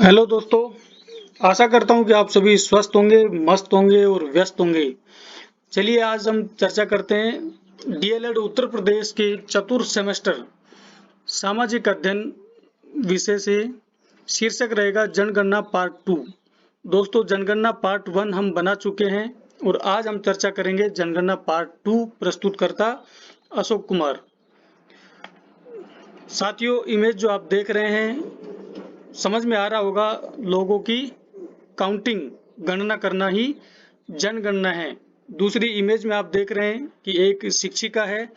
Hello दोस्तों, आशा करता हूं कि आप सभी स्वस्थ होंगे, मस्त होंगे और व्यस्त होंगे। चलिए आज हम चर्चा करते हैं डीएलएड उत्तर प्रदेश के चतुर्थ सेमेस्टर सामाजिक अध्ययन विषय से। शीर्षक रहेगा जनगणना पार्ट 2। दोस्तों, जनगणना पार्ट 1 हम बना चुके हैं और आज हम चर्चा करेंगे जनगणना पार्ट 2। प्रस्तुतकर्ता अशोक कुमार। साथियों, इमेज जो आप देख रहे हैं समझ में आ रहा होगा, लोगों की काउंटिंग गणना करना ही जनगणना है। दूसरी इमेज में आप देख रहे हैं कि एक शिक्षिका है,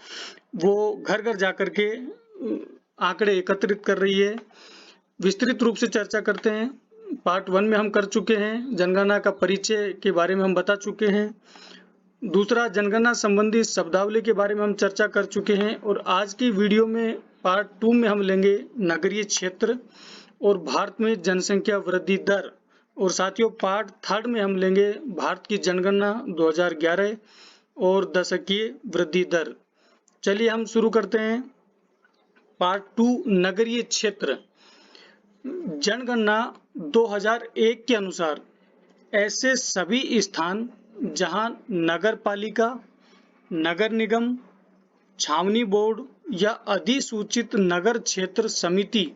वो घर घर जाकर के आंकड़े एकत्रित कर रही है। विस्तृत रूप से चर्चा करते हैं। पार्ट 1 में हम कर चुके हैं, जनगणना का परिचय के बारे में हम बता चुके हैं। दूसरा, जनगणना संबंधी शब्दावली के बारे में हम चर्चा कर चुके हैं और आज की वीडियो में पार्ट 2 में हम लेंगे नगरीय क्षेत्र और भारत में जनसंख्या वृद्धि दर। और साथियों, पार्ट 3 में हम लेंगे भारत की जनगणना 2011 और दशकीय वृद्धि दर। चलिए हम शुरू करते हैं। पार्ट 2, नगरीय क्षेत्र। जनगणना 2001 के अनुसार ऐसे सभी स्थान जहां नगर पालिका, नगर निगम, छावनी बोर्ड या अधिसूचित नगर क्षेत्र समिति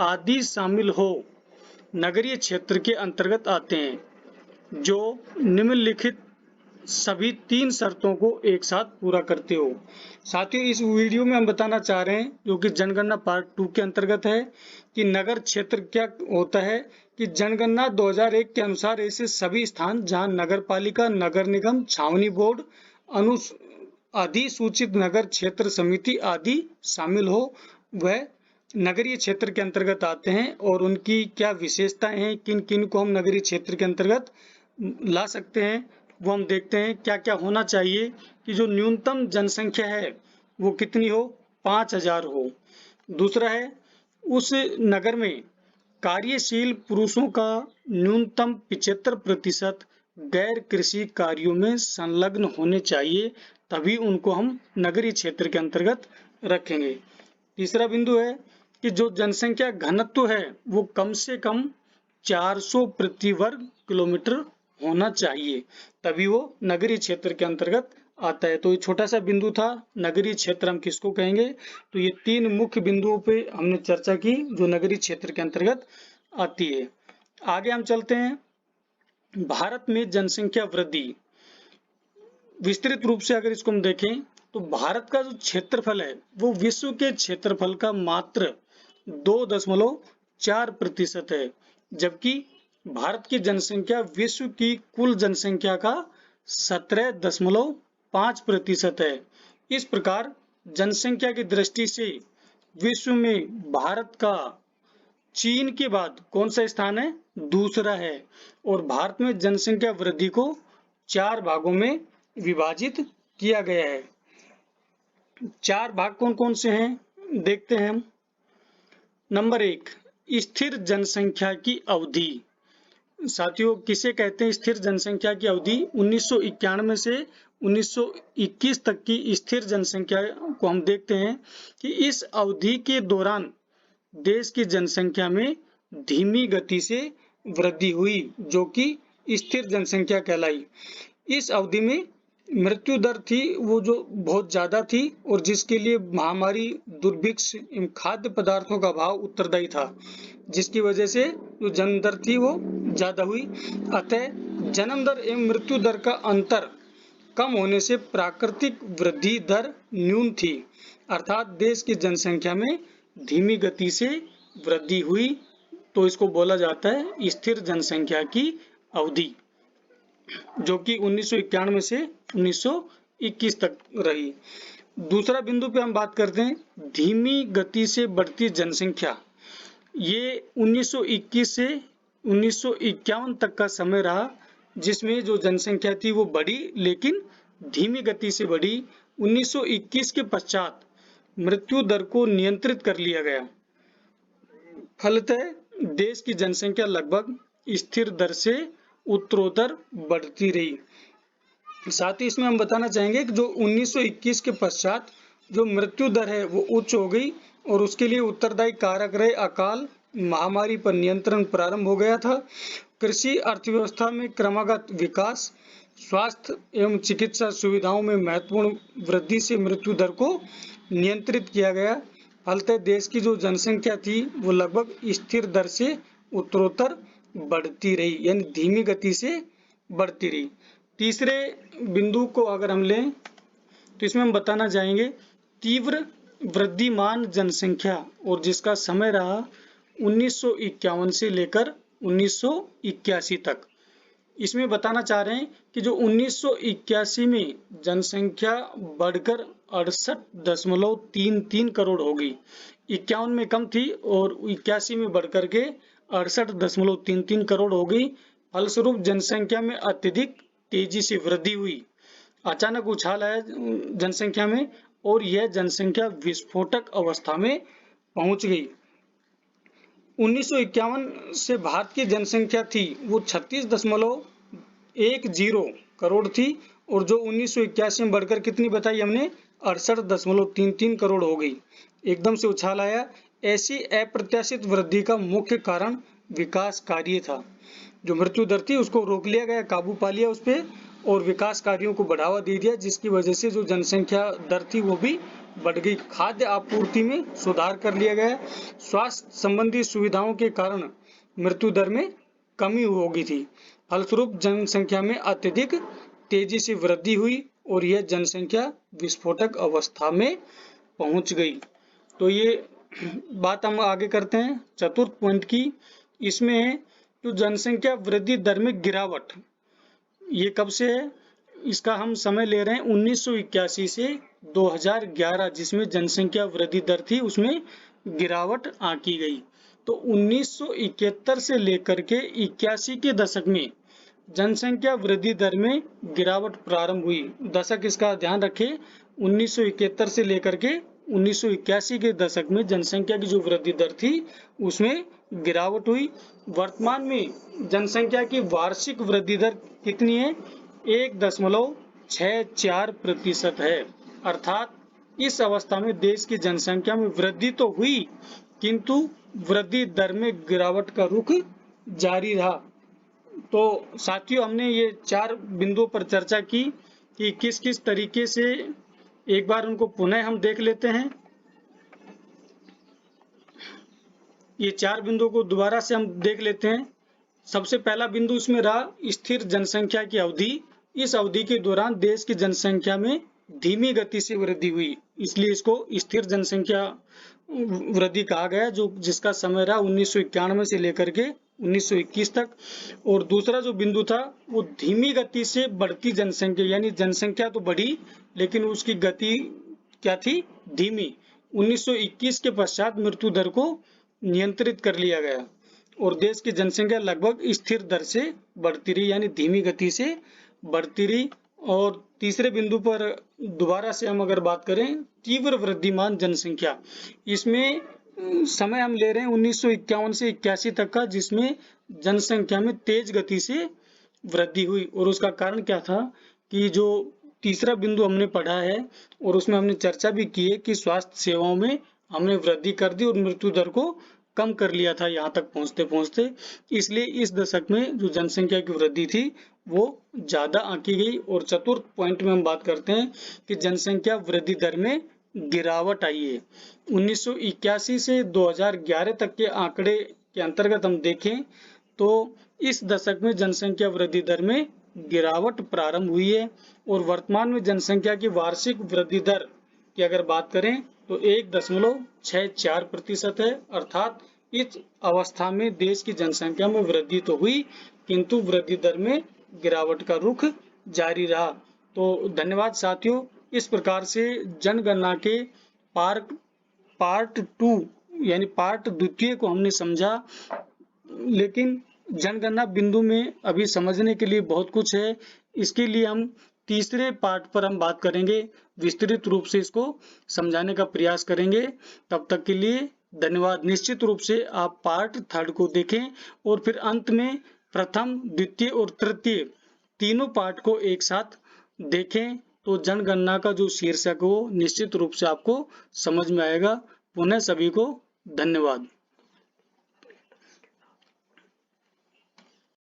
आदि शामिल हो, नगरीय क्षेत्र के अंतर्गत आते हैं, जो निम्नलिखित सभी 3 शर्तों को एक साथ पूरा करते हो। साथियों, इस वीडियो में हम बताना चाह रहे हैं, जो कि जनगणना पार्ट 2 के अंतर्गत है, कि नगर क्षेत्र क्या होता है। कि जनगणना 2001 के अनुसार ऐसे सभी स्थान जहां नगर पालिका, नगर निगम, छावनी बोर्ड, अधिसूचित नगर क्षेत्र समिति आदि शामिल हो, वह नगरीय क्षेत्र के अंतर्गत आते हैं। और उनकी क्या विशेषताएं हैं, किन किन को हम नगरीय क्षेत्र के अंतर्गत ला सकते हैं, वो हम देखते हैं। क्या क्या होना चाहिए कि जो न्यूनतम जनसंख्या है वो कितनी हो, 5000 हो। दूसरा है, उस नगर में कार्यशील पुरुषों का न्यूनतम 75% गैर कृषि कार्यों में संलग्न होने चाहिए, तभी उनको हम नगरीय क्षेत्र के अंतर्गत रखेंगे। तीसरा बिंदु है कि जो जनसंख्या घनत्व है वो कम से कम 400 प्रति वर्ग किलोमीटर होना चाहिए, तभी वो नगरीय क्षेत्र के अंतर्गत आता है। तो ये छोटा सा बिंदु था, नगरीय क्षेत्र हम किसको कहेंगे। तो ये 3 मुख्य बिंदुओं पे हमने चर्चा की जो नगरीय क्षेत्र के अंतर्गत आती है। आगे हम चलते हैं। भारत में जनसंख्या वृद्धि, विस्तृत रूप से अगर इसको हम देखें तो भारत का जो क्षेत्रफल है वो विश्व के क्षेत्रफल का मात्र 2.4% है, जबकि भारत की जनसंख्या विश्व की कुल जनसंख्या का 17.5% है। इस प्रकार जनसंख्या की दृष्टि से विश्व में भारत का चीन के बाद कौन सा स्थान है, दूसरा है। और भारत में जनसंख्या वृद्धि को 4 भागों में विभाजित किया गया है। 4 भाग कौन कौन से हैं, देखते हैं हम। नंबर 1, स्थिर जनसंख्या की अवधि। साथियों, किसे कहते हैं स्थिर जनसंख्या की अवधि। 1991 से 1921 तक की स्थिर जनसंख्या को हम देखते हैं कि इस अवधि के दौरान देश की जनसंख्या में धीमी गति से वृद्धि हुई, जो कि स्थिर जनसंख्या कहलाई। इस अवधि में मृत्यु दर थी वो जो बहुत ज्यादा थी, और जिसके लिए महामारी, दुर्भिक्ष एवं खाद्य पदार्थों का अभाव उत्तरदायी था, जिसकी वजह से जो जन्म दर थी वो ज्यादा हुई। अतः जन्म दर एवं मृत्यु दर का अंतर कम होने से प्राकृतिक वृद्धि दर न्यून थी, अर्थात देश की जनसंख्या में धीमी गति से वृद्धि हुई। तो इसको बोला जाता है स्थिर जनसंख्या की अवधि, जो कि 1991 से 1921 तक रही। दूसरा बिंदु पे हम बात करते हैं, धीमी गति से बढ़ती जनसंख्या। ये 1921 से 1951 तक का समय रहा, जिसमें जो जनसंख्या थी वो बढ़ी, लेकिन धीमी गति से बढ़ी। 1921 के पश्चात मृत्यु दर को नियंत्रित कर लिया गया। फलतः देश की जनसंख्या लगभग स्थिर दर से उत्तरोत्तर बढ़ती रही। साथ ही इसमें हम बताना चाहेंगे कि जो 1921 के पश्चात जो मृत्यु दर है वो उच्च हो गई, और उसके लिए उत्तरदायी कारक रहे अकाल, महामारी पर नियंत्रण प्रारंभ हो गया था। कृषि अर्थव्यवस्था में क्रमागत विकास, स्वास्थ्य एवं चिकित्सा सुविधाओं में महत्वपूर्ण वृद्धि से मृत्यु दर को नियंत्रित किया गया। फलतः देश की जो जनसंख्या थी वो लगभग स्थिर दर से उत्तरोत्तर बढ़ती रही, यानी धीमी गति से बढ़ती रही। तीसरे बिंदु को अगर हम लें तो इसमें हम बताना चाहेंगे तीव्र वृद्धिमान जनसंख्या, और जिसका समय रहा 1951 से लेकर 1981 तक। इसमें बताना चाह रहे हैं कि जो 1981 में जनसंख्या बढ़कर 68.33 करोड़ हो गई, 51 में कम थी और 81 में बढ़कर के 68.33 करोड़ हो गई। फलस्वरूप जनसंख्या में अत्यधिक तेजी से वृद्धि हुई, अचानक उछाल आया जनसंख्या में, और यह जनसंख्या विस्फोटक अवस्था में पहुंच गई। 1951 से भारत की जनसंख्या थी वो 36.10 करोड़ थी, और जो 1981 में बढ़कर कितनी बताई हमने, 68.33 करोड़ हो गई। एकदम से उछाल आया। ऐसी अप्रत्याशित वृद्धि का मुख्य कारण विकास कार्य था। जो मृत्यु दर थी उसको रोक लिया गया, काबू पा लिया उस पर, और विकास कार्यों को बढ़ावा दे दिया, जिसकी वजह से जो जनसंख्या दर थी वो भी बढ़ गई। खाद्य आपूर्ति में सुधार कर लिया गया। स्वास्थ्य संबंधी सुविधाओं के कारण मृत्यु दर में कमी हो गई थी। फलस्वरूप जनसंख्या में अत्यधिक तेजी से वृद्धि हुई और यह जनसंख्या विस्फोटक अवस्था में पहुंच गई। तो ये बात हम आगे करते हैं चतुर्थ पॉइंट की। इसमें है तो जनसंख्या वृद्धि दर में गिरावट, ये कब से है, इसका हम समय ले रहे हैं 1981 से 2011, जिसमें जनसंख्या वृद्धि दर थी उसमें गिरावट आंकी गई। तो 1971 से लेकर के 81 के दशक में जनसंख्या वृद्धि दर में गिरावट प्रारंभ हुई। दशक इसका ध्यान रखें, 1971 से लेकर के 1981 के दशक में जनसंख्या की जो वृद्धि दर थी उसमें गिरावट हुई। वर्तमान में जनसंख्या की वार्षिक वृद्धि दर कितनी है, 1.64% है। अर्थात इस अवस्था में देश की जनसंख्या में वृद्धि तो हुई, किंतु वृद्धि दर में गिरावट का रुख जारी रहा। तो साथियों, हमने ये 4 बिंदुओं पर चर्चा की कि किस किस तरीके से, एक बार उनको पुनः हम देख लेते हैं। ये 4 बिंदुओं को दोबारा से हम देख लेते हैं। सबसे पहला बिंदु इसमें रहा स्थिर जनसंख्या की अवधि। इस अवधि के दौरान देश की जनसंख्या में धीमी गति से वृद्धि हुई, इसलिए इसको स्थिर जनसंख्या वृद्धि कहा गया, जो जिसका समय रहा 1991 से लेकर के 1921 तक। और दूसरा जो बिंदु था वो धीमी गति से बढ़ती जनसंख्या, यानी जनसंख्या तो बढ़ी लेकिन उसकी गति क्या थी, धीमी। 1921 के पश्चात मृत्यु दर को नियंत्रित कर लिया गया और देश की जनसंख्या लगभग स्थिर दर से बढ़ती रही, यानी धीमी गति से बढ़ती रही। और तीसरे बिंदु पर दोबारा से हम अगर बात करें तीव्र वृद्धिमान जनसंख्या, इसमें समय हम ले रहे हैं 1951 से 81 तक का, जिसमें जनसंख्या में तेज गति से वृद्धि हुई। और उसका कारण क्या था कि जो तीसरा बिंदु हमने पढ़ा है और उसमें हमने चर्चा भी की है कि स्वास्थ्य सेवाओं में हमने वृद्धि कर दी और मृत्यु दर को कम कर लिया था यहाँ तक पहुँचते पहुँचते। इसलिए इस दशक में जो जनसंख्या की वृद्धि थी वो ज्यादा आंकी गई। और चतुर्थ पॉइंट में हम बात करते हैं कि जनसंख्या वृद्धि दर में गिरावट आई है। 1981 से 2011 तक के आंकड़े के अंतर्गत हम देखें तो इस दशक में जनसंख्या वृद्धि दर में गिरावट प्रारंभ हुई है और वर्तमान में जनसंख्या की वार्षिक वृद्धि दर की अगर बात करें तो 1.64% है। अर्थात इस अवस्था में देश की जनसंख्या में वृद्धि तो हुई किंतु वृद्धि दर में गिरावट का रुख जारी रहा। तो धन्यवाद साथियों। इस प्रकार से जनगणना के पार्ट 2 यानी पार्ट द्वितीय को हमने समझा, लेकिन जनगणना बिंदु में अभी समझने के लिए बहुत कुछ है। इसके लिए हम तीसरे पार्ट पर हम बात करेंगे, विस्तृत रूप से इसको समझाने का प्रयास करेंगे। तब तक के लिए धन्यवाद। निश्चित रूप से आप पार्ट 3 को देखें और फिर अंत में प्रथम, द्वितीय और तृतीय तीनों पार्ट को एक साथ देखें तो जनगणना का जो शीर्षक हो निश्चित रूप से आपको समझ में आएगा। पुनः सभी को धन्यवाद।